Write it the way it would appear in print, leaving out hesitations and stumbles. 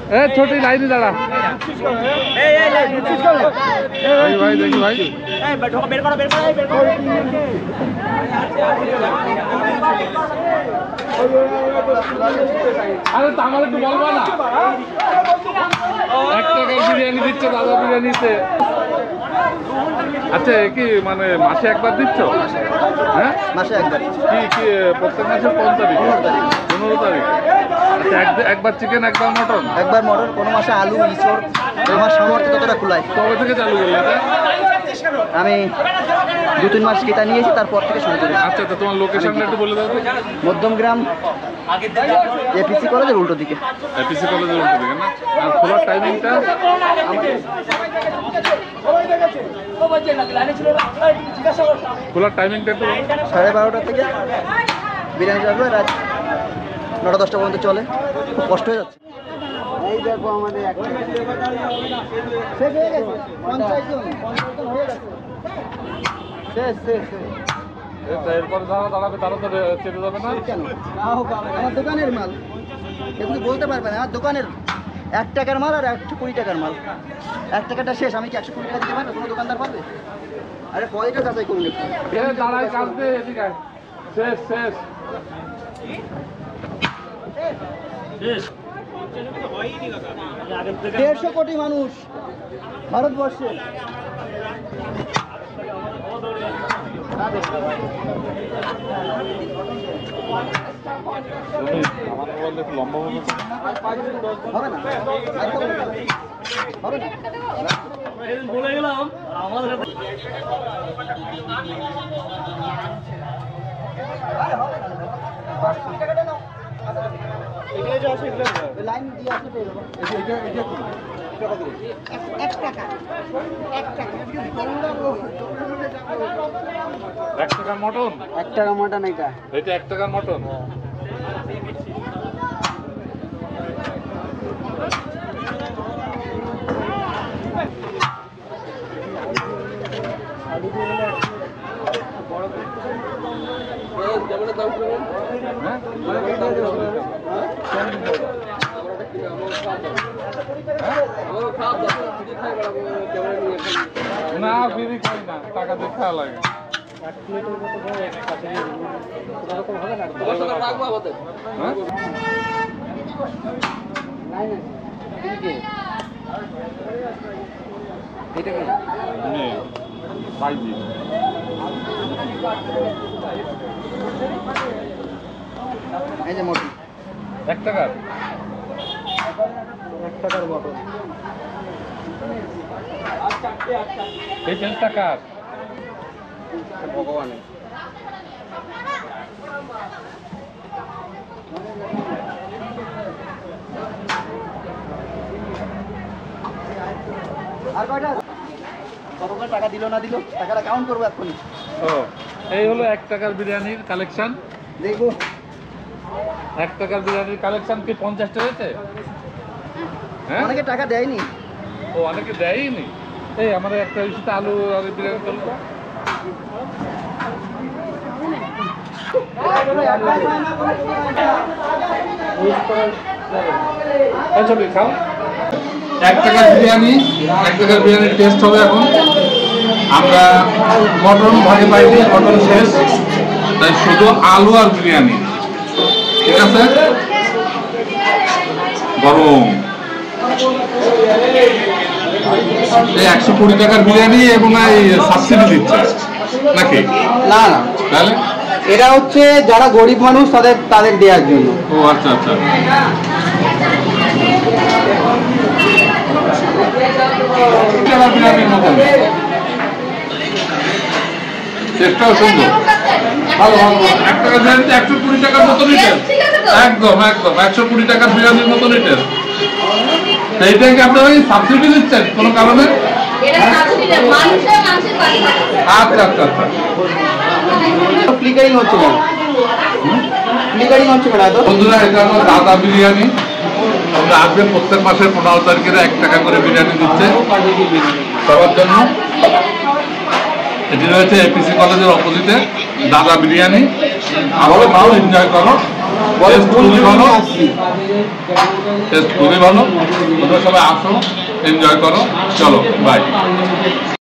ए छोटी लाइन दाड़ा भाई देखी भाई अरे तामाल একটু বলবা না 1 টাকার বিরিয়ানি দিচ্ছে দাদা বিরিয়ানিতে আচ্ছা কি মানে মাসে একবার দিচ্ছ হ্যাঁ মাসে একবার কি প্রত্যেক মাসের 15 তারিখ 15 তারিখ আচ্ছা একবার চিকেন একবার মটন কোনো মাসে আলু ইঁচড় আমার সামর্থ্য ততটা কুলায় কবে থেকে চালু করলে এটা আমি 2-3 মাস কেটা নিয়েছি তারপর থেকে শুরু করেছি আচ্ছা তো তোমার লোকেশনটা একটু বলে দাও তো মধ্যমগ্রাম এপিসি কলেজের উল্টো দিকে না আর খোলার টাইমিংটা খোলার টাইমিংটা একটু 12:30 থেকে বিরিয়ানি আসবে রাত 9-10টা পর্যন্ত চলে খুব কষ্ট হয়ে যাচ্ছে এই দেখো আমাদের এরপরে যারা দাঁড়াবে তারা তো চেতে যাবে না কেন আমার দোকানের মাল এগুলো বলতে পারবে না আমার দোকানের 1 টাকার মাল আর 120 টাকার মাল 1 টাকাটা শেষ আমি কি 120 টাকা দিতে পারবো কোনো দোকানদার পারবে আরে পয়সা যাচাই করুন দাঁড়াই কাজ দিয়ে এদিকে শেষ 150 কোটি মানুষ ভারতবর্ষে লম্বা হবে না বলে গেলাম আমাদের লাইন দিয়ে আসলে পেয়ে যাবো এক টাকার মটন 1 টাকা মটন এটা 1 টাকার মটন না বিড়ি খাই না টাকা দিয়ে খাওয়া লাগে এই যে মোটি 1 টাকার মটন এই 10 টাকার ভগবান আর কয়টা কত টাকা দিল না দিল টাকাটা কাউন্ট করবো এক্ষুনি ও এই হলো 1 টাকার বিরিয়ানির কালেকশন দেখবো 1 টাকার বিরিয়ানির কালেকশন কি 50 টা হয়েছে হ্যাঁ অনেকে টাকা দেয়নি ও অনেকে দেয়নি এই আমাদের একটা ইস্যুতে আলু আর বিরিয়ানি চলবে খাও 1 টাকার বিরিয়ানি 1 টাকার বিরিয়ানির টেস্ট হবে এখন আমরা মটন ভাগে পাইনি মটন শেষ তাই শুধু আলু আর বিরিয়ানি ঠিক আছে গরম এই 120 টাকার বিরিয়ানি এবং এই সাবসিডি দিচ্ছে নাকি না না তাহলে এটা হচ্ছে যারা গরিব মানুষ তাদের দেওয়ার জন্য ও আচ্ছা আচ্ছা বিরিয়ানির মতন টেস্টটাও সুন্দর ভালো ভালো 1 টাকা বিরিয়ানিতে 120 টাকার মতনই টেস্ট একদম 120 টাকার বিরিয়ানির মতনই টেস্ট এইটাকে আপনারা সাবসিডি দিচ্ছেন কোনো কারণে আচ্ছা আচ্ছা আচ্ছা ফ্লিকারিং হচ্ছে না বন্ধুরা এটা আমার দাদা বিরিয়ানি আমরা আজকে প্রত্যেক মাসের 15 তারিখে 1 টাকা করে বিরিয়ানি দিচ্ছে সবার জন্য এটি রয়েছে এপিসি কলেজের অপোজিটে দাদা বিরিয়ানি আবারও ভালো এনজয় করো খুবই ভালো, টেস্ট খুবই ভালো। তোমরা সবাই আসো, এনজয় করো, চলো বাই।